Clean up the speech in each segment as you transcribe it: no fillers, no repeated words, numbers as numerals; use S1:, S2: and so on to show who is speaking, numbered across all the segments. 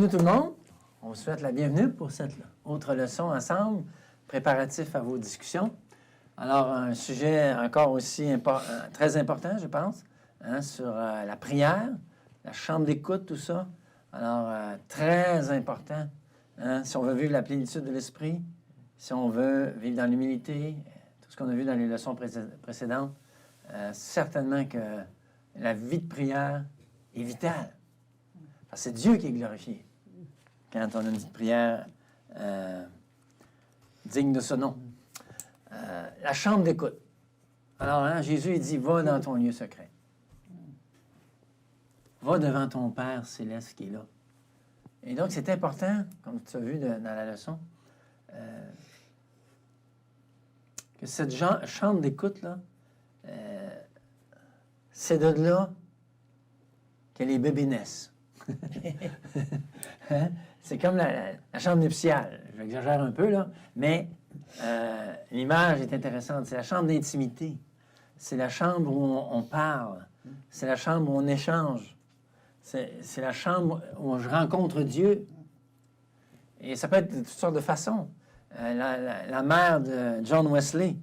S1: Bienvenue tout le monde. On vous souhaite la bienvenue pour cette autre leçon ensemble, préparatif à vos discussions. Alors, un sujet encore aussi très important, je pense, sur la prière, la chambre d'écoute, tout ça. Alors, très important, si on veut vivre la plénitude de l'esprit, si on veut vivre dans l'humilité, tout ce qu'on a vu dans les leçons précédentes, certainement que la vie de prière est vitale. Parce que c'est Dieu qui est glorifié quand on a une vie de prière digne de ce nom. La chambre d'écoute. Alors, Jésus, il dit, va dans ton lieu secret. Va devant ton Père céleste qui est là. Et donc, c'est important, comme tu as vu dans la leçon, que cette chambre d'écoute, là, c'est de là que les bébés naissent. C'est comme la chambre nuptiale. J'exagère un peu, là, mais l'image est intéressante. C'est la chambre d'intimité. C'est la chambre où on parle. C'est la chambre où on échange. C'est la chambre où je rencontre Dieu. Et ça peut être de toutes sortes de façons. La mère de John Wesley,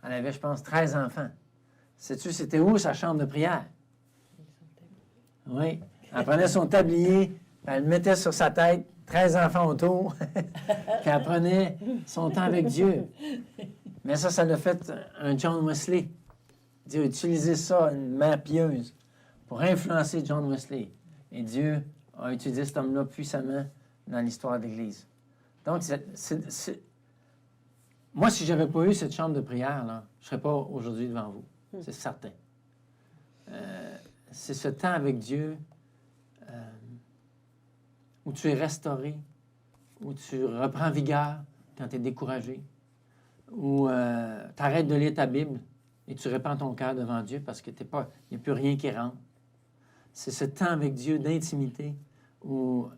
S1: elle avait, je pense, 13 enfants. Sais-tu, c'était où sa chambre de prière? Oui. Elle prenait son tablier, elle le mettait sur sa tête, 13 enfants autour, puis elle prenait son temps avec Dieu. Mais ça l'a fait un John Wesley. Dieu a utilisé ça, une mère pieuse, pour influencer John Wesley. Et Dieu a utilisé cet homme-là puissamment dans l'histoire de l'Église. Donc, moi, si je n'avais pas eu cette chambre de prière, là, je ne serais pas aujourd'hui devant vous. C'est certain. C'est ce temps avec Dieu où tu es restauré, où tu reprends vigueur quand tu es découragé, où tu arrêtes de lire ta Bible et tu répands ton cœur devant Dieu parce qu'il n'y a plus rien qui rentre. C'est ce temps avec Dieu d'intimité où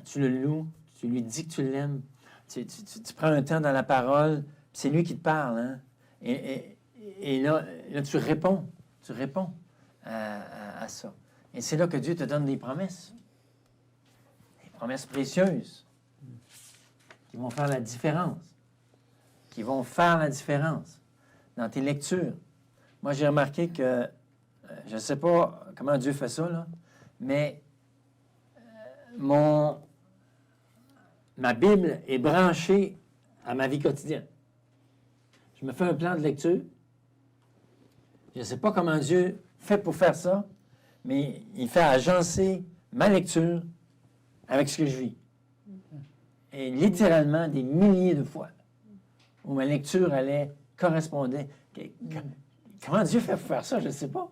S1: tu le loues, tu lui dis que tu l'aimes, tu prends un temps dans la parole, c'est lui qui te parle. Hein? Et là, tu réponds à ça. Et c'est là que Dieu te donne des promesses. Des promesses précieuses qui vont faire la différence. Qui vont faire la différence dans tes lectures. Moi, j'ai remarqué que, je ne sais pas comment Dieu fait ça, là, mais ma Bible est branchée à ma vie quotidienne. Je me fais un plan de lecture. Je ne sais pas comment Dieu fait pour faire ça, mais il fait agencer ma lecture avec ce que je vis. Et littéralement, des milliers de fois, où ma lecture allait correspondre. Comment Dieu fait pour faire ça? Je ne sais pas.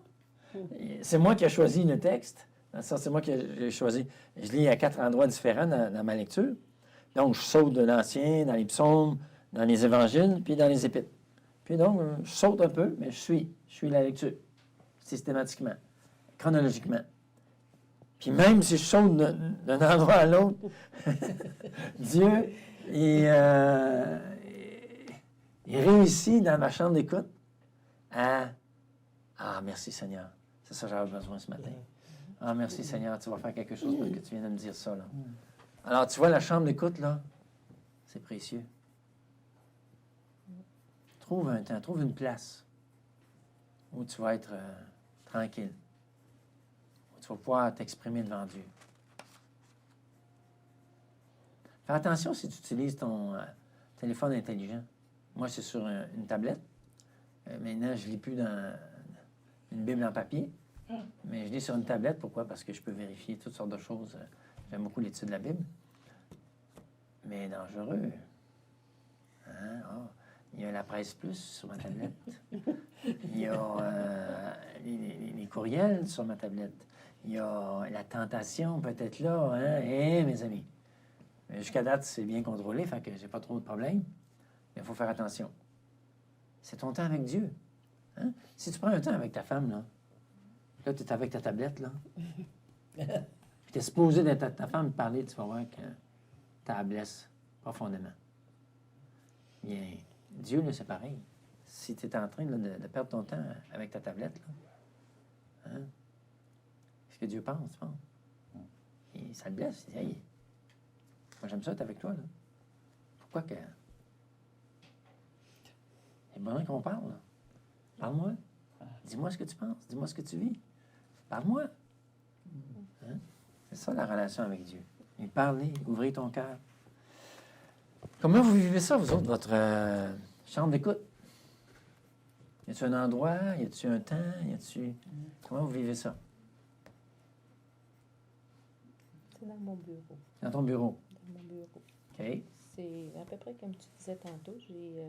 S1: C'est moi qui ai choisi le texte. Dans le sens, c'est moi qui ai choisi. Je lis à 4 endroits différents dans ma lecture. Donc, je saute de l'Ancien, dans les psaumes, dans les évangiles, puis dans les épîtres. Puis donc, je saute un peu, mais je suis la lecture, systématiquement, chronologiquement. Puis même si je saute d'un endroit à l'autre, Dieu, il réussit dans ma chambre d'écoute à... Ah, merci Seigneur. C'est ça que j'avais besoin ce matin. Ah, merci Seigneur, tu vas faire quelque chose parce que tu viens de me dire ça, là. Alors, tu vois, la chambre d'écoute, là, c'est précieux. Trouve un temps, trouve une place où tu vas être tranquille, où tu vas pouvoir t'exprimer devant Dieu. Fais attention si tu utilises ton téléphone intelligent. Moi, c'est sur une tablette. Maintenant, je ne lis plus dans une Bible en papier, mais je lis sur une tablette. Pourquoi? Parce que je peux vérifier toutes sortes de choses. J'aime beaucoup l'étude de la Bible. Mais dangereux. Hein? Oh. Il y a la Presse Plus sur ma tablette. Il y a les courriels sur ma tablette. Il y a la tentation peut-être là. Hein? Mes amis. Mais jusqu'à date, c'est bien contrôlé, fait que j'ai pas trop de problèmes. Mais il faut faire attention. C'est ton temps avec Dieu. Hein? Si tu prends un temps avec ta femme, là tu es avec ta tablette, là. Puis tu es supposé d'être à ta femme parler, tu vas voir que tu la blesses profondément. Bien, Dieu, là, c'est pareil. Si tu es en train là, de perdre ton temps avec ta tablette, là, ce que Dieu pense, tu penses? Et ça le blesse. Hey, Moi, j'aime ça être avec toi, là. Pourquoi que... C'est bon qu'on parle, là. Parle-moi. Dis-moi ce que tu penses. Dis-moi ce que tu vis. Parle-moi. Hein? C'est ça, la relation avec Dieu. Et parler, ouvrir ton cœur. Comment vous vivez ça, vous autres, votre chambre d'écoute? Y a-t-il un endroit? Y a-t-il un temps? Comment vous vivez ça?
S2: C'est dans mon bureau.
S1: Dans ton bureau?
S2: Dans mon bureau.
S1: OK.
S2: C'est à peu près comme tu disais tantôt. J'ai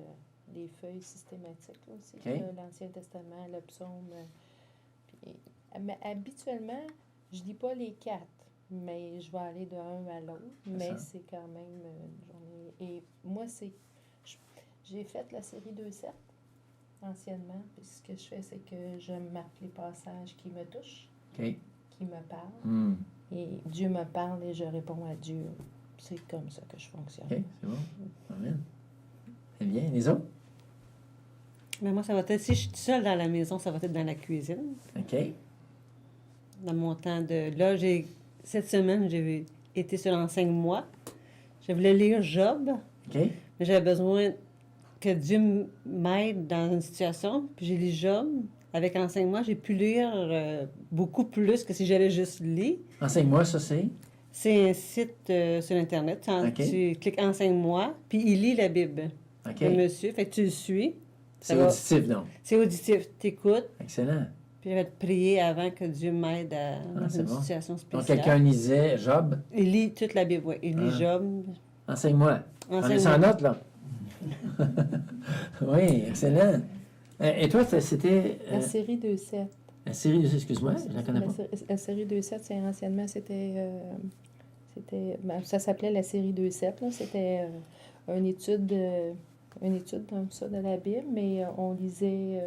S2: des feuilles systématiques là, aussi.
S1: OK.
S2: L'Ancien Testament, le psaume. Mais habituellement, je lis pas les 4, mais je vais aller d'un à l'autre. Mais c'est quand même une journée. Et moi, j'ai fait la série 2-7 anciennement. Puis ce que je fais, c'est que je marque les passages qui me touchent,
S1: OK.
S2: qui me parlent. Et Dieu me parle et je réponds à Dieu. C'est comme ça que je fonctionne.
S1: OK, c'est bon. Amen. C'est bien. Les autres?
S3: Mais moi, ça va être, si je suis seule dans la maison, ça va être dans la cuisine.
S1: OK.
S3: Dans mon temps de... Là, cette semaine, j'ai été sur l'enseigne-moi. Je voulais lire Job,
S1: OK.
S3: mais j'avais besoin que Dieu m'aide dans une situation. Puis j'ai lu Job. Avec l'enseigne-moi, j'ai pu lire beaucoup plus que si j'avais juste lu.
S1: Enseigne-moi, ça, c'est?
S3: C'est un site sur Internet. Tu cliques Enseigne-moi, puis il lit la Bible.
S1: OK.
S3: Le monsieur, fait que tu le suis.
S1: C'est auditif, donc.
S3: C'est auditif. T'écoutes.
S1: Excellent.
S3: Puis je vais te prier avant que Dieu m'aide dans une
S1: bon.
S3: situation spéciale.
S1: Donc, quelqu'un lisait Job.
S3: Il lit toute la Bible, oui. Il lit Job.
S1: Enseigne-moi. Prenez ça en note, là. Oui, excellent. Et toi, c'était...
S2: La série 2-7.
S1: La série 2-7, excuse-moi, je la connais pas.
S2: La série 2-7, c'est anciennement, ça s'appelait la série 2-7. Là. C'était une étude comme ça de la Bible, mais on lisait...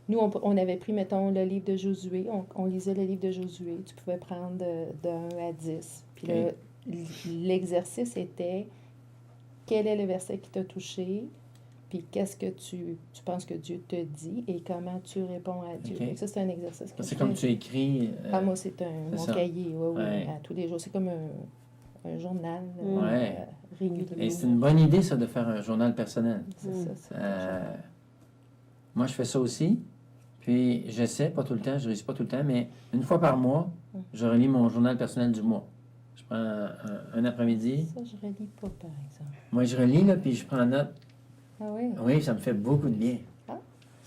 S2: nous, on avait pris, mettons, le livre de Josué. On lisait le livre de Josué. Tu pouvais prendre de 1 à 10. Puis là, l'exercice était quel est le verset qui t'a touché, puis qu'est-ce que tu penses que Dieu te dit et comment tu réponds à Dieu.
S1: Okay.
S2: Ça, c'est un exercice.
S1: C'est comme tu écris...
S2: moi, c'est mon cahier, oui, à tous les jours. C'est comme un journal régulier.
S1: Et c'est une bonne idée, ça, de faire un journal personnel.
S2: C'est ça.
S1: Moi, je fais ça aussi. Puis, j'essaie, pas tout le temps, je réussis pas tout le temps, mais une fois par mois, je relis mon journal personnel du mois. Je prends un après-midi.
S2: Ça, je relis pas, par exemple.
S1: Moi, je relis, là, puis je prends note.
S2: Ah oui?
S1: Oui, ça me fait beaucoup de bien.
S2: Ah?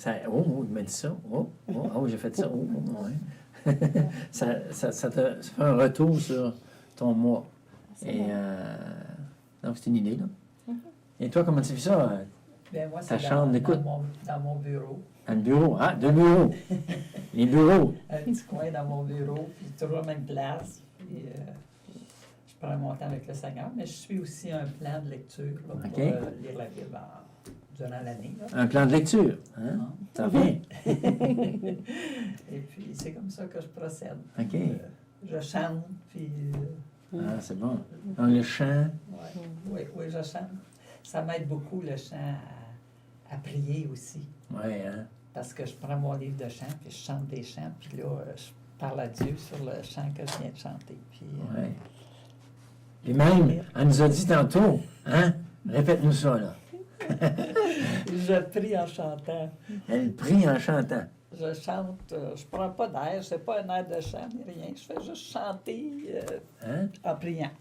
S1: Il m'a dit ça. J'ai fait ça. Ouais. ça te fait un retour sur ton mois. Et donc, c'est une idée, là. Et toi, comment tu fais ça?
S4: Bien, moi,
S1: Ta
S4: c'est
S1: chambre d'écoute?
S4: dans mon bureau.
S1: Dans le bureau. Ah, deux bureaux. Les bureaux.
S4: Un petit coin dans mon bureau, puis toujours la même place. Puis, je prends mon temps avec le Seigneur, mais je suis aussi un plan de lecture là, pour lire la Bible durant l'année. Là.
S1: Un plan de lecture. Hein? Ça vient.
S4: Et puis, c'est comme ça que je procède.
S1: OK.
S4: Je chante, puis...
S1: Ah, c'est bon. Donc, le chant.
S4: Oui, je chante. Ça m'aide beaucoup, le chant, à prier aussi.
S1: Oui, hein?
S4: Parce que je prends mon livre de chant, puis je chante des chants, puis là, je parle à Dieu sur le chant que je viens de chanter. Puis,
S1: oui. Et même, elle nous a dit tantôt, hein? Répète-nous ça, là.
S4: Je prie en chantant.
S1: Elle prie en chantant.
S4: Je chante, je prends pas d'air, c'est pas un air de chant ni rien. Je fais juste chanter en priant.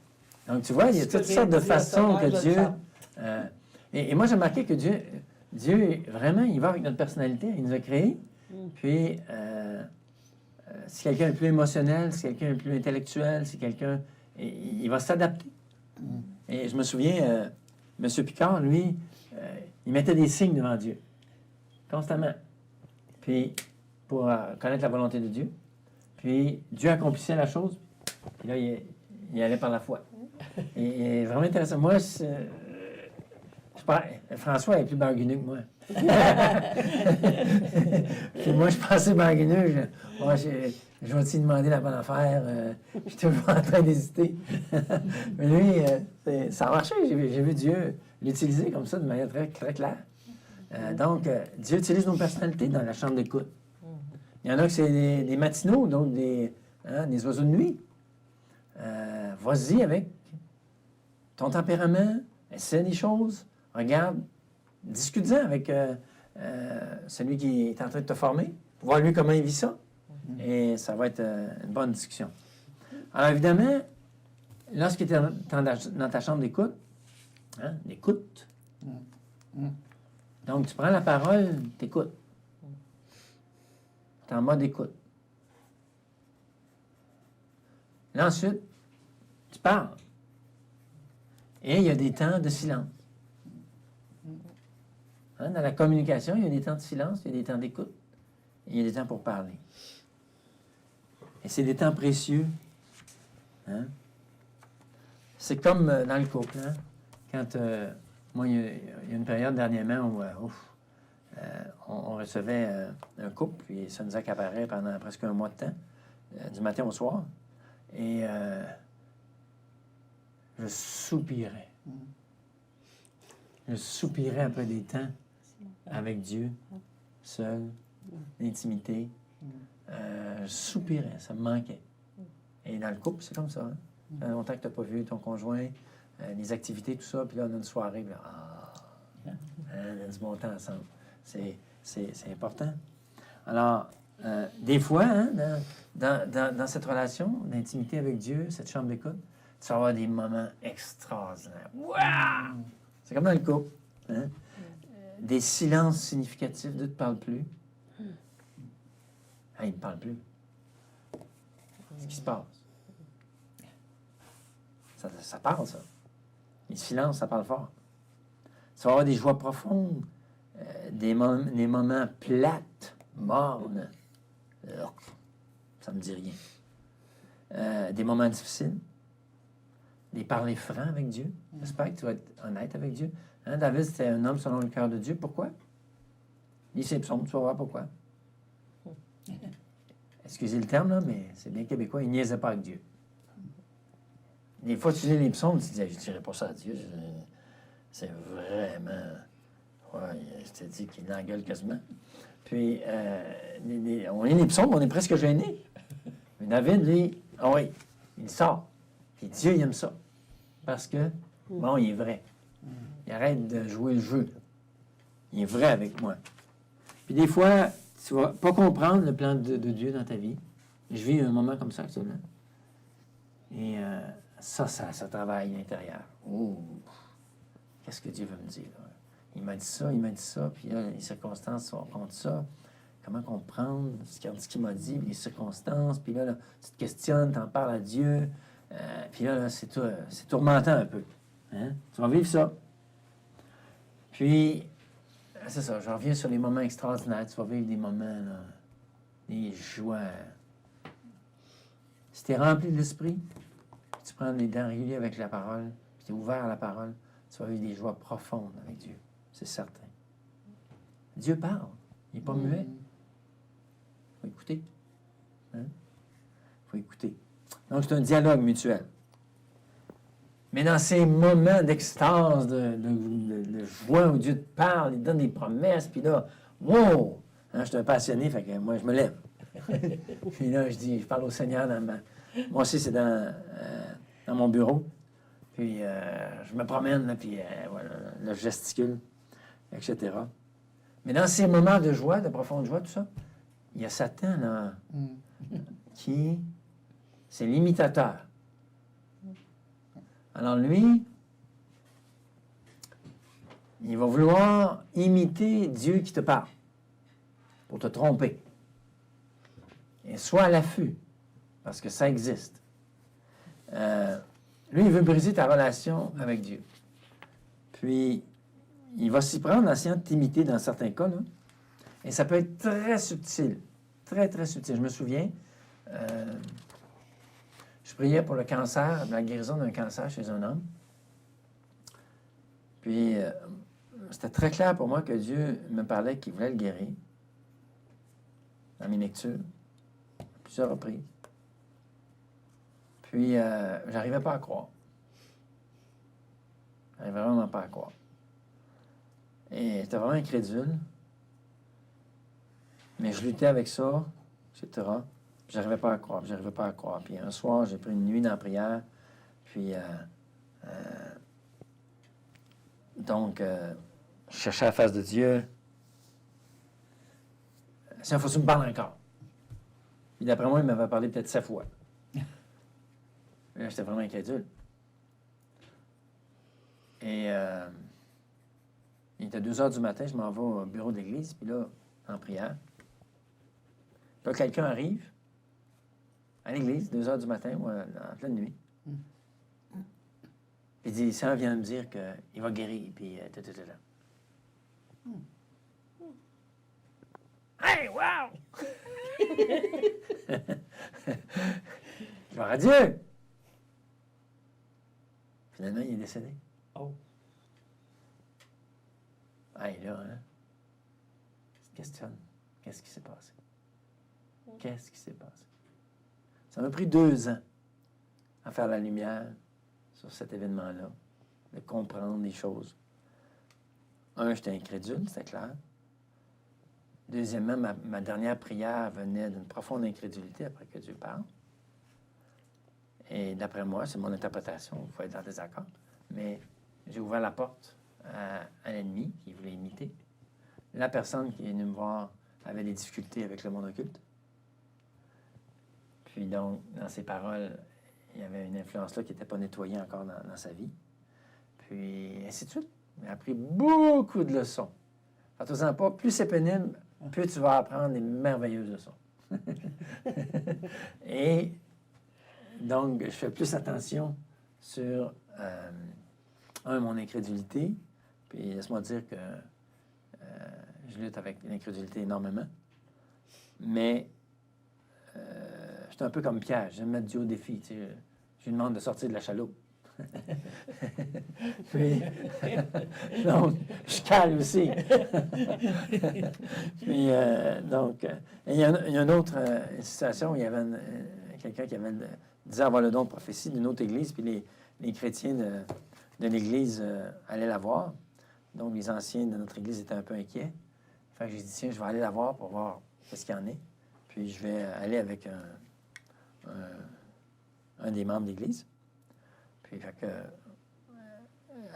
S1: Donc, tu vois, il y a toutes sortes de façons que Dieu... et moi, j'ai remarqué que Dieu, vraiment, il va avec notre personnalité. Il nous a créés. Puis, si quelqu'un est plus émotionnel, si quelqu'un est plus intellectuel, si quelqu'un... Il va s'adapter. Et je me souviens, M. Picard, lui, il mettait des signes devant Dieu. Constamment. Puis, pour connaître la volonté de Dieu. Puis, Dieu accomplissait la chose. Puis là, il allait par la foi. Et vraiment intéressant. Moi, François est plus barguineux que moi. Puis moi, je pensais barguineux. Je vais-tu demander la bonne affaire? Je suis toujours en train d'hésiter. Mais lui, ça a marché. J'ai vu Dieu l'utiliser comme ça de manière très, très claire. Donc, Dieu utilise nos personnalités dans la chambre d'écoute. Il y en a que c'est des matinaux, d'autres des oiseaux de nuit. Vas-y avec ton tempérament, essaie des choses, regarde, discute-en avec celui qui est en train de te former, voir lui comment il vit ça, et ça va être une bonne discussion. Alors évidemment, lorsqu'il est dans ta chambre d'écoute, d'écoute, donc tu prends la parole, t'écoutes. Tu es en mode écoute. Là, ensuite, tu parles. Et il y a des temps de silence. Dans la communication, il y a des temps de silence, il y a des temps d'écoute, et il y a des temps pour parler. Et c'est des temps précieux. C'est comme dans le couple. Quand, moi, il y a une période dernièrement où on recevait un couple, puis ça nous accaparait pendant presque un mois de temps, du matin au soir. Et je soupirais. Je soupirais après des temps avec Dieu, seul, l'intimité. Je soupirais, ça me manquait. Et dans le couple, c'est comme ça. Ça fait longtemps que tu n'as pas vu ton conjoint, les activités, tout ça, puis là, on a une soirée, puis là, on a du bon temps ensemble. C'est important. Alors, des fois, dans cette relation d'intimité avec Dieu, cette chambre d'écoute, tu vas avoir des moments extraordinaires. Wow! C'est comme dans le couple. Des silences significatifs. Dieu ne te parle plus. Il ne te parle plus. Qu'est-ce qui se passe? Ça parle, ça. Les silences, ça parle fort. Tu vas avoir des joies profondes, des moments plates, mornes. Ça ne me dit rien. Des moments difficiles. Des parler francs avec Dieu. J'espère que tu vas être honnête avec Dieu. David, c'était un homme selon le cœur de Dieu. Pourquoi? Lis ses psaumes, tu vas voir pourquoi. Excusez le terme, là, mais c'est bien québécois. Il niaisait pas avec Dieu. Des fois, tu lis les psaumes, tu te dis, je ne dirais pas ça à Dieu. C'est vraiment... Ouais, je te dis qu'il l'engueule quasiment. Puis, on lit les psaumes, on est presque gênés. Mais David, lui, oui, il sort. Puis Dieu, il aime ça. Parce que, bon, il est vrai. Il arrête de jouer le jeu. Il est vrai avec moi. Puis des fois, tu vas pas comprendre le plan de Dieu dans ta vie. Je vis un moment comme ça actuellement. Et ça travaille à l'intérieur. Oh, qu'est-ce que Dieu veut me dire? Là? Il m'a dit ça, puis là, les circonstances sont contre ça. Comment comprendre ce qu'il m'a dit, les circonstances, puis là, tu te questionnes, tu en parles à Dieu, puis là, c'est tourmentant un peu. Tu vas vivre ça. Puis, c'est ça, je reviens sur les moments extraordinaires. Tu vas vivre des moments, là, des joies. Si tu es rempli de l'esprit, tu prends les dents réguliers avec la parole, puis tu es ouvert à la parole, tu vas vivre des joies profondes avec Dieu. C'est certain. Dieu parle. Il n'est pas muet. Il faut écouter. Il faut écouter. Donc, c'est un dialogue mutuel. Mais dans ces moments d'extase, de joie où Dieu te parle, il te donne des promesses, puis là, wow! Je suis un passionné, fait que moi, je me lève. Puis là, je parle au Seigneur moi aussi, c'est dans mon bureau. Puis je me promène, là, puis voilà, là, je gesticule, etc. Mais dans ces moments de joie, de profonde joie, tout ça, il y a Satan, là, qui, c'est l'imitateur. Alors lui, il va vouloir imiter Dieu qui te parle pour te tromper. Et sois à l'affût, parce que ça existe. Lui, il veut briser ta relation avec Dieu. Puis, il va s'y prendre en essayant de t'imiter dans certains cas, là. Et ça peut être très subtil. Très, très subtil. Je me souviens, je priais pour le cancer, la guérison d'un cancer chez un homme. Puis, c'était très clair pour moi que Dieu me parlait qu'il voulait le guérir. Dans mes lectures, à plusieurs reprises. Puis, j'arrivais pas à croire. J'arrivais vraiment pas à croire. Et j'étais vraiment incrédule. Mais je luttais avec ça, etc. Puis j'arrivais pas à croire, Puis un soir, j'ai pris une nuit dans la prière. Puis Donc, je cherchais la face de Dieu. C'est un faut que tu me parles encore. Puis d'après moi, il m'avait parlé peut-être 7 fois. Et là, j'étais vraiment incrédule. Et il était 2 heures du matin, je m'en vais au bureau de l'église, puis là, en prière. Puis là, quelqu'un arrive à l'église, 2 heures du matin, ou en pleine nuit. Puis il dit, ça vient de me dire qu'il va guérir, puis Hey, wow! Gloire à Dieu! Finalement, il est décédé.
S4: Oh.
S1: Hey, là, hein? Tu te questionnes. Qu'est-ce qui s'est passé? Qu'est-ce qui s'est passé? Ça m'a pris 2 ans à faire la lumière sur cet événement-là, de comprendre les choses. Un, j'étais incrédule, c'est clair. Deuxièmement, ma dernière prière venait d'une profonde incrédulité après que Dieu parle. Et d'après moi, c'est mon interprétation, il faut être en désaccord, mais j'ai ouvert la porte à l'ennemi qui voulait imiter. La personne qui est venue me voir avait des difficultés avec le monde occulte. Puis donc, dans ses paroles, il y avait une influence là qui n'était pas nettoyée encore dans sa vie. Puis ainsi de suite. Il a appris beaucoup de leçons. Faites-en pas, plus c'est pénible, plus tu vas apprendre des merveilleuses leçons. Et donc, je fais plus attention sur, mon incrédulité. Puis laisse-moi dire que je lutte avec l'incrédulité énormément. Mais je suis un peu comme Pierre. J'aime mettre Dieu au défi. Tu sais. Je lui demande de sortir de la chaloupe. Puis, donc, je cale aussi. Puis, donc, il y a une autre situation où il y avait quelqu'un qui disait avoir le don de prophétie d'une autre église, puis les chrétiens de l'église allaient la voir. Donc, les anciens de notre église étaient un peu inquiets. Fait que j'ai dit, tiens, je vais aller la voir pour voir ce qu'il y en est. Puis, je vais aller avec un des membres de l'église. Puis, fait que,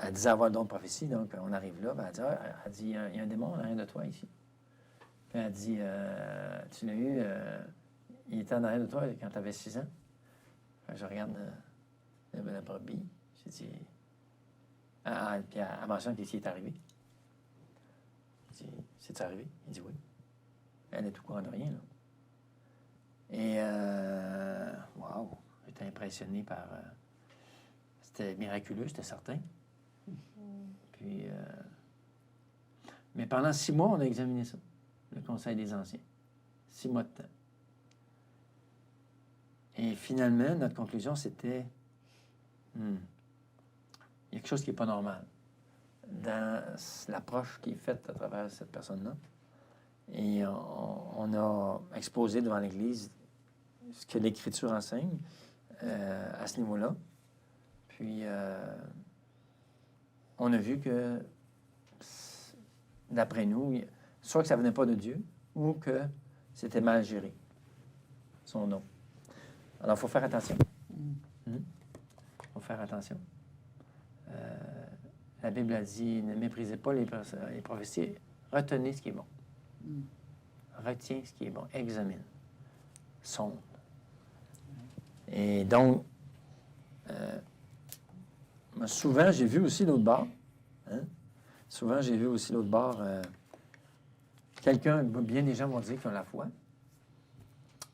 S1: elle disait avoir le don de prophétie, donc on arrive là, ben, elle dit, il y a un démon en arrière de toi ici. Puis elle dit, tu l'as eu, il était en arrière de toi quand tu avais 6 ans. Fait que je regarde la brebis, j'ai dit, puis elle mentionne qu'est-ce qui est arrivé. Je dis, c'est-tu arrivé? Il dit oui. Elle est tout courant de rien, là. Et, wow, j'étais impressionné par... c'était miraculeux, c'était certain. Puis, mais pendant 6 mois, on a examiné ça, le Conseil des Anciens. 6 mois de temps. Et finalement, notre conclusion, c'était... il y a quelque chose qui n'est pas normal dans l'approche qui est faite à travers cette personne-là. Et on a exposé devant l'Église ce que l'Écriture enseigne à ce niveau-là. Puis, on a vu que, d'après nous, soit que ça ne venait pas de Dieu ou que c'était mal géré, son nom. Alors, il faut faire attention. Il faut faire attention. La Bible a dit, ne méprisez pas les prophéties, retenez ce qui est bon. Retiens ce qui est bon, examine, sonde. Et donc, souvent, j'ai vu aussi l'autre bord. Hein? Souvent, j'ai vu aussi l'autre bord. Bien des gens vont dire qu'ils ont la foi.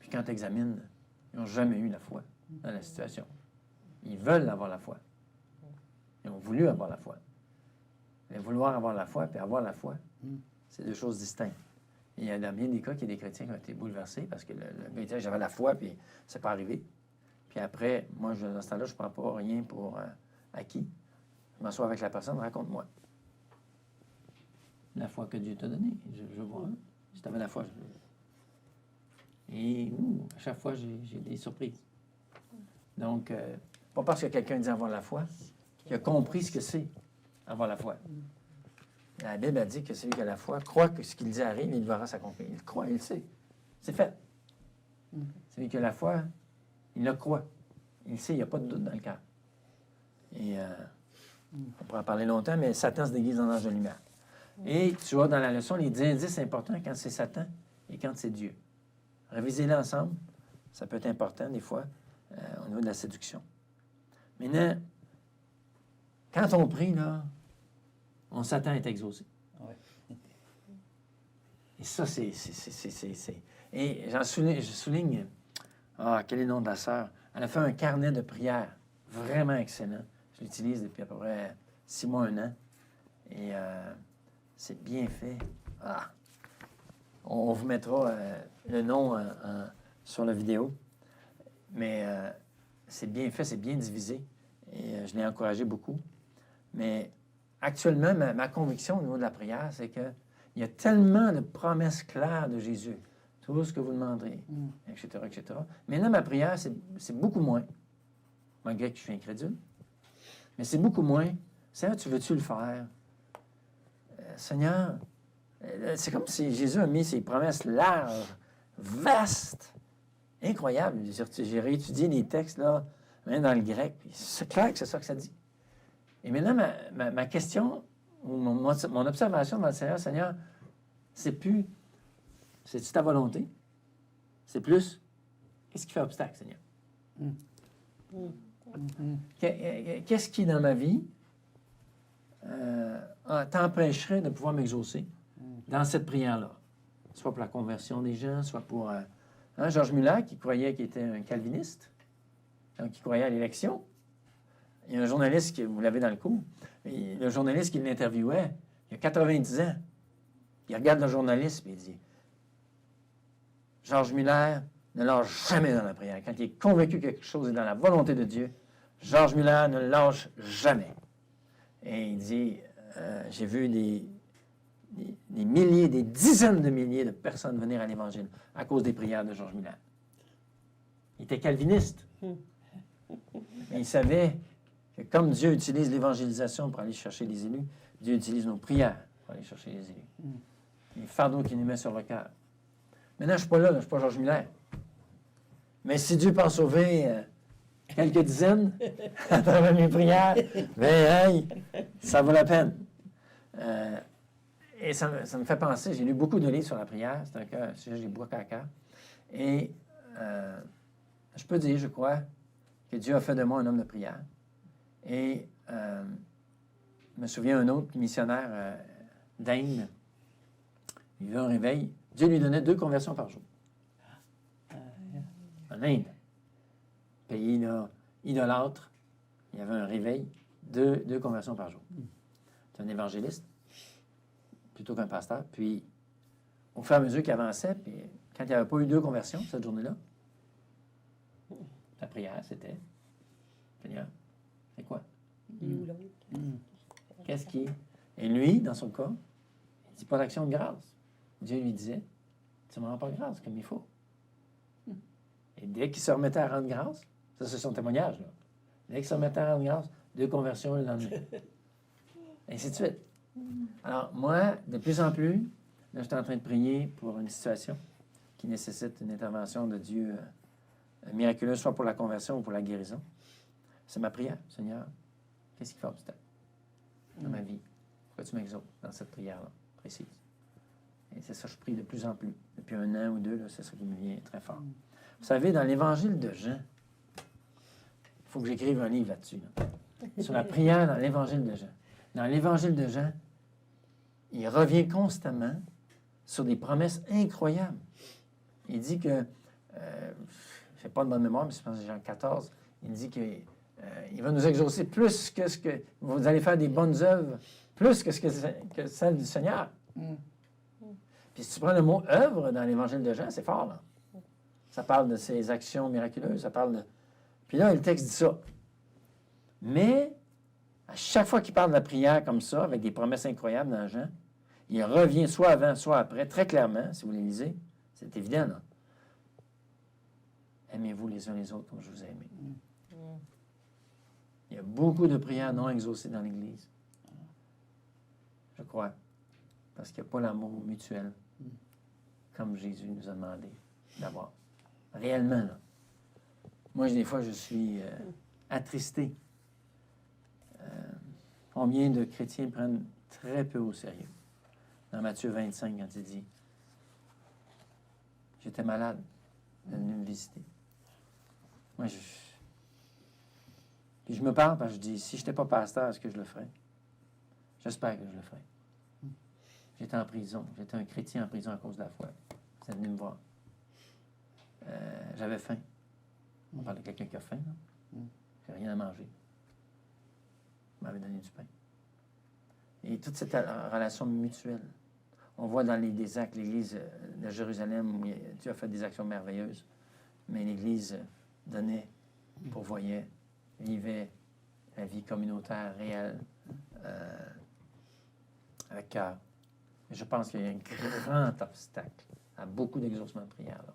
S1: Puis quand tu examines, ils n'ont jamais eu la foi dans la situation. Ils veulent avoir la foi. Ils ont voulu avoir la foi. Mais vouloir avoir la foi puis avoir la foi, c'est 2 choses distinctes. Et il y a dans bien des cas qu'il y a des chrétiens qui ont été bouleversés parce que le gars disait, j'avais la foi, puis c'est pas arrivé. Puis après, moi, dans ce temps-là, je ne prends pas rien pour acquis. Je m'assois avec la personne, raconte-moi. La foi que Dieu t'a donnée. Je vois. Si tu avais la foi, Et à chaque fois, j'ai des surprises. Donc, pas parce que quelqu'un dit avoir la foi, qu'il a compris ce que c'est avoir la foi. La Bible a dit que celui qui a la foi croit que ce qu'il dit arrive, il verra s'accomplir. Il croit, il le sait. C'est fait. Celui qui a la foi, il le croit. Il le sait, il n'y a pas de doute dans le cœur. Et On pourra en parler longtemps, mais Satan se déguise en ange de lumière. Et tu vois dans la leçon les indices importants quand c'est Satan et quand c'est Dieu. Révisez-les ensemble. Ça peut être important, des fois, au niveau de la séduction. Maintenant, quand on prie, là, on s'attend à être exaucé.
S4: Ouais.
S1: Et ça, c'est... Et je souligne... Ah, quel est le nom de la sœur? Elle a fait un carnet de prières vraiment excellent. Je l'utilise depuis à peu près 6 mois, 1 an. Et c'est bien fait. Ah! On vous mettra le nom sur la vidéo. Mais c'est bien fait, c'est bien divisé. Et je l'ai encouragé beaucoup. Mais actuellement, ma conviction au niveau de la prière, c'est qu'il y a tellement de promesses claires de Jésus. Tout ce que vous demanderez, etc., etc. Maintenant, ma prière, c'est beaucoup moins, malgré que je suis incrédule, mais c'est beaucoup moins. Seigneur, tu veux-tu le faire? Seigneur, c'est comme si Jésus a mis ses promesses larges, vastes, incroyables. J'ai réétudié les textes, là, même dans le grec, puis c'est clair que c'est ça que ça dit. Et maintenant, ma question, ou mon observation dans le Seigneur, c'est plus... C'est-tu ta volonté? C'est plus, qu'est-ce qui fait obstacle, Seigneur? Qu'est-ce qui, dans ma vie, t'empêcherait de pouvoir m'exaucer dans cette prière-là? Soit pour la conversion des gens, soit pour... Georges Muller, qui croyait qu'il était un calviniste, donc qui croyait à l'élection. Il y a un journaliste, vous l'avez dans le cours, le journaliste qui l'interviewait, il y a 90 ans, il regarde le journaliste et il dit... Georges Muller ne lâche jamais dans la prière. Quand il est convaincu que quelque chose est dans la volonté de Dieu, Georges Muller ne lâche jamais. Et il dit, j'ai vu des milliers, des dizaines de milliers de personnes venir à l'Évangile à cause des prières de Georges Muller. Il était calviniste. Mais il savait que comme Dieu utilise l'évangélisation pour aller chercher les élus, Dieu utilise nos prières pour aller chercher les élus. Les fardeaux qu'il nous met sur le cœur. Maintenant, je ne suis pas là, je ne suis pas Georges Muller. Mais si Dieu peut en sauver quelques dizaines à travers mes prières, ben, hey, ça vaut la peine. Et ça me fait penser, j'ai lu beaucoup de livres sur la prière, c'est un sujet que j'ai beaucoup à cœur. Et je peux dire, je crois, que Dieu a fait de moi un homme de prière. Et je me souviens d'un autre missionnaire d'Inde, il veut un réveil. Dieu lui donnait 2 conversions par jour. En Inde. Pays là, idolâtre. Il y avait un réveil, 2 conversions par jour. C'est un évangéliste, plutôt qu'un pasteur. Puis, au fur et à mesure qu'il avançait, puis quand il n'y avait pas eu 2 conversions cette journée-là, la prière, c'était, Seigneur, c'est quoi? Qu'est-ce qui... Et lui, dans son cas, il dit pas d'action de grâce. Dieu lui disait, tu ne me rends pas grâce comme il faut. Et dès qu'il se remettait à rendre grâce, ça c'est son témoignage, là. Dès qu'il se remettait à rendre grâce, 2 conversions le lendemain. Et ainsi de suite. Alors, moi, de plus en plus, là, je suis en train de prier pour une situation qui nécessite une intervention de Dieu miraculeuse, soit pour la conversion ou pour la guérison. C'est ma prière, Seigneur. Qu'est-ce qui fait obstacle dans ma vie? Pourquoi tu m'exauces dans cette prière-là précise? Et c'est ça que je prie de plus en plus. Depuis 1 an ou 2, là, c'est ça qui me vient très fort. Vous savez, dans l'Évangile de Jean, il faut que j'écrive un livre là-dessus, là, sur la prière dans l'Évangile de Jean. Dans l'Évangile de Jean, il revient constamment sur des promesses incroyables. Il dit que, je n'ai pas de bonne mémoire, mais je pense que Jean 14, il dit qu'il va nous exaucer plus que ce que... Vous allez faire des bonnes œuvres, plus que celles du Seigneur. Puis si tu prends le mot « œuvre » dans l'Évangile de Jean, c'est fort, là. Ça parle de ses actions miraculeuses, ça parle de... Puis là, le texte dit ça. Mais, à chaque fois qu'il parle de la prière comme ça, avec des promesses incroyables dans Jean, il revient soit avant, soit après, très clairement, si vous les lisez, c'est évident, là. Aimez-vous les uns les autres comme je vous ai aimé. Il y a beaucoup de prières non exaucées dans l'Église. Je crois. Parce qu'il n'y a pas l'amour mutuel comme Jésus nous a demandé d'avoir. Réellement, là. Moi, des fois, je suis attristé Combien de chrétiens prennent très peu au sérieux? Dans Matthieu 25, quand il dit « J'étais malade, il est venu me visiter. » Moi, puis je me parle parce que je dis, si je n'étais pas pasteur, est-ce que je le ferais? J'espère que je le ferais. J'étais en prison. J'étais un chrétien en prison à cause de la foi. Vous êtes venu me voir. J'avais faim. On parle de quelqu'un qui a faim, là. J'ai rien à manger. Il m'avait donné du pain. Et toute cette relation mutuelle. On voit dans des actes, l'Église de Jérusalem, où Dieu a fait des actions merveilleuses, mais l'Église donnait, pourvoyait, vivait la vie communautaire réelle avec cœur. Je pense qu'il y a un grand obstacle à beaucoup d'exaucements de prière. Là.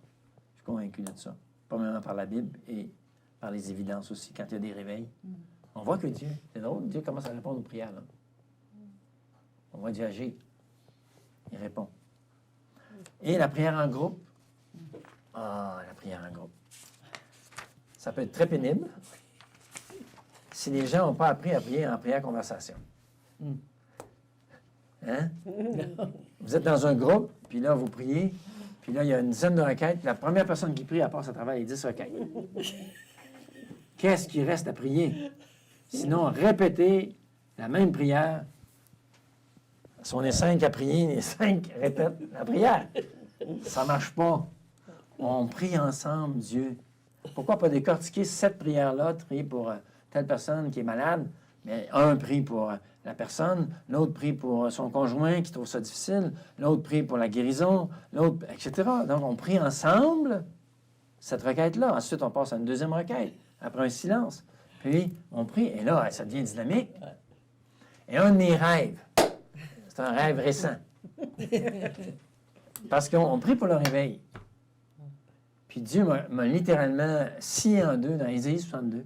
S1: Je suis convaincu de ça. Premièrement par la Bible et par les évidences aussi, quand il y a des réveils. On voit que Dieu, c'est drôle, Dieu commence à répondre aux prières. Là. On voit Dieu agir. Il répond. Et la prière en groupe. Ah, la prière en groupe. Ça peut être très pénible si les gens n'ont pas appris à prier en prière conversation. Hein? Vous êtes dans un groupe, puis là, vous priez, puis là, il y a une dizaine de requêtes, puis la première personne qui prie, elle passe à travers les 10 requêtes. Qu'est-ce qui reste à prier? Sinon, répétez la même prière. Si on est 5 à prier, les 5 répètent la prière. Ça ne marche pas. On prie ensemble, Dieu. Pourquoi pas décortiquer cette prière-là, prier pour telle personne qui est malade, mais un prie pour la personne, l'autre prie pour son conjoint qui trouve ça difficile, l'autre prie pour la guérison, l'autre, etc. Donc, on prie ensemble cette requête-là. Ensuite, on passe à une deuxième requête, après un silence. Puis, on prie, et là, ça devient dynamique. Et un de mes rêves, c'est un rêve récent. Parce qu'on prie pour le réveil. Puis Dieu m'a littéralement scié en deux dans Ésaïe 62.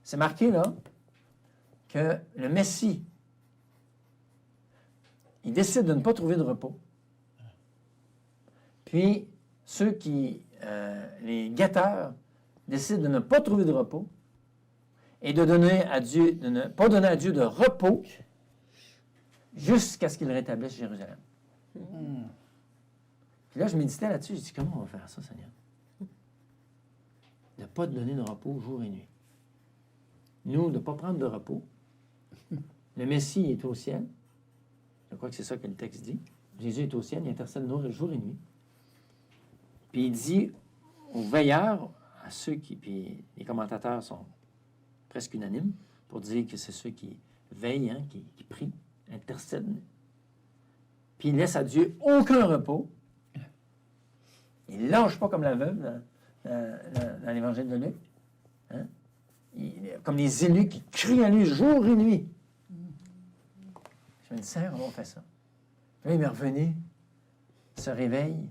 S1: C'est marqué là que le Messie, il décide de ne pas trouver de repos. Puis ceux qui, les guetteurs, décident de ne pas trouver de repos et de donner à Dieu, de ne pas donner à Dieu de repos jusqu'à ce qu'il rétablisse Jérusalem. Puis là, je méditais là-dessus, je dis, comment on va faire ça, Seigneur? De ne pas te donner de repos jour et nuit. Nous, de ne pas prendre de repos. Le Messie est au ciel. Je crois que c'est ça que le texte dit. Jésus est au ciel, il intercède jour et nuit. Puis il dit aux veilleurs, à ceux qui... Puis les commentateurs sont presque unanimes pour dire que c'est ceux qui veillent, hein, qui prient, intercèdent. Puis il laisse à Dieu aucun repos. Il ne lâche pas comme la veuve dans l'évangile de Luc. Hein? Comme les élus qui crient à lui jour et nuit. Je me dis, Seigneur, comment on fait ça? Puis là, il m'est revenu, ce réveil,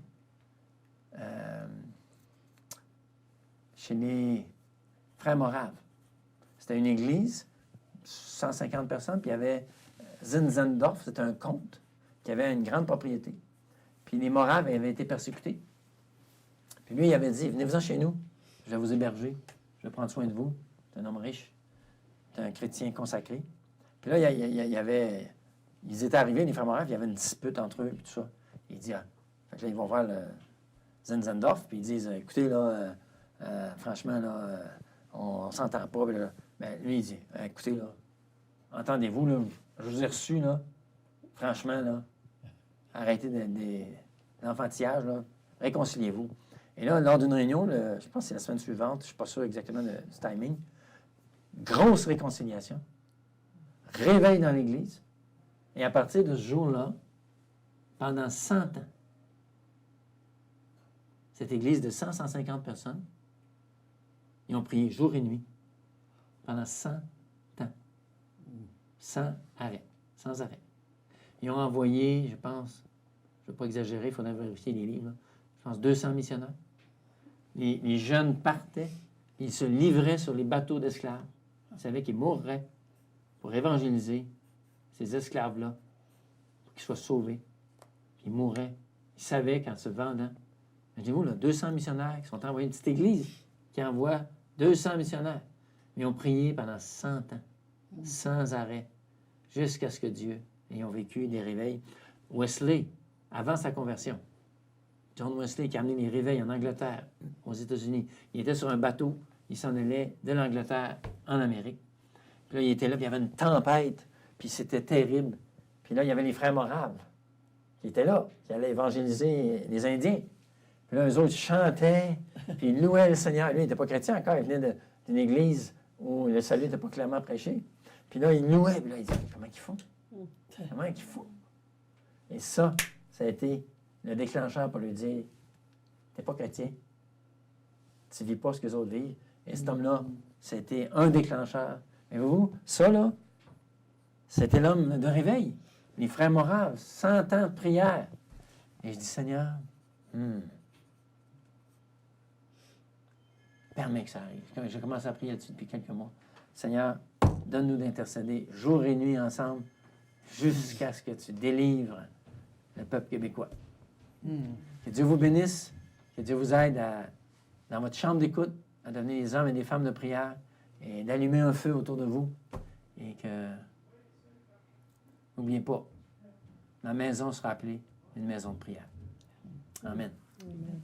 S1: chez les frères Moraves. C'était une église, 150 personnes, puis il y avait Zinzendorf, c'était un comte, qui avait une grande propriété. Puis les Moraves avaient été persécutés. Puis lui, il avait dit, venez-vous-en chez nous, je vais vous héberger, je vais prendre soin de vous. C'est un homme riche, c'est un chrétien consacré. Puis là, ils étaient arrivés, les frères Moraves, il y avait une dispute entre eux, puis tout ça. Il dit, fait que là, ils vont voir le Zinzendorf, puis ils disent, écoutez, là, franchement, là, on s'entend pas. Là. Ben, lui, il dit, écoutez, là, entendez-vous, là, je vous ai reçu, là, franchement, là, arrêtez l'enfantillage, là, réconciliez-vous. Et là, lors d'une réunion, je pense que c'est la semaine suivante, je ne suis pas sûr exactement du timing, grosse réconciliation, réveil dans l'Église, et à partir de ce jour-là, pendant 100 ans, cette Église de 150 personnes, ils ont prié jour et nuit, pendant 100 ans, sans arrêt, sans arrêt. Ils ont envoyé, je pense, je ne veux pas exagérer, il faudrait vérifier les livres, là, je pense 200 missionnaires. Les jeunes partaient, ils se livraient sur les bateaux d'esclaves. Ils savaient qu'ils mourraient pour évangéliser ces esclaves-là, pour qu'ils soient sauvés. Puis ils mourraient. Ils savaient qu'en se vendant, imaginez-vous, là, 200 missionnaires qui sont envoyés, une petite église qui envoie 200 missionnaires. Ils ont prié pendant 100 ans, sans arrêt. jusqu'à ce que Dieu ait vécu des réveils. Wesley, avant sa conversion, John Wesley qui a amené les réveils en Angleterre, aux États-Unis, il était sur un bateau, il s'en allait de l'Angleterre en Amérique. Puis là, il était là, puis il y avait une tempête, puis c'était terrible. Puis là, il y avait les frères Moraves qui étaient là, qui allaient évangéliser les Indiens. Puis là, eux autres chantaient, puis ils louaient le Seigneur. Lui, il n'était pas chrétien encore, il venait d'une église où le salut n'était pas clairement prêché. Puis là, il louait, puis là, il disait, comment ils font? Comment ils font? Et ça a été le déclencheur pour lui dire, t'es pas chrétien, tu vis pas ce que les autres vivent. Et cet homme-là, c'était un déclencheur. Et vous, ça, là, c'était l'homme de réveil. Les frères Moraves, 100 ans de prière. Et je dis, Seigneur, permets que ça arrive. J'ai commencé à prier là-dessus depuis quelques mois. Seigneur, donne-nous d'intercéder jour et nuit ensemble jusqu'à ce que tu délivres le peuple québécois. Que Dieu vous bénisse, que Dieu vous aide dans votre chambre d'écoute à devenir des hommes et des femmes de prière et d'allumer un feu autour de vous. Et que, n'oubliez pas, ma maison sera appelée une maison de prière. Amen.
S3: Amen.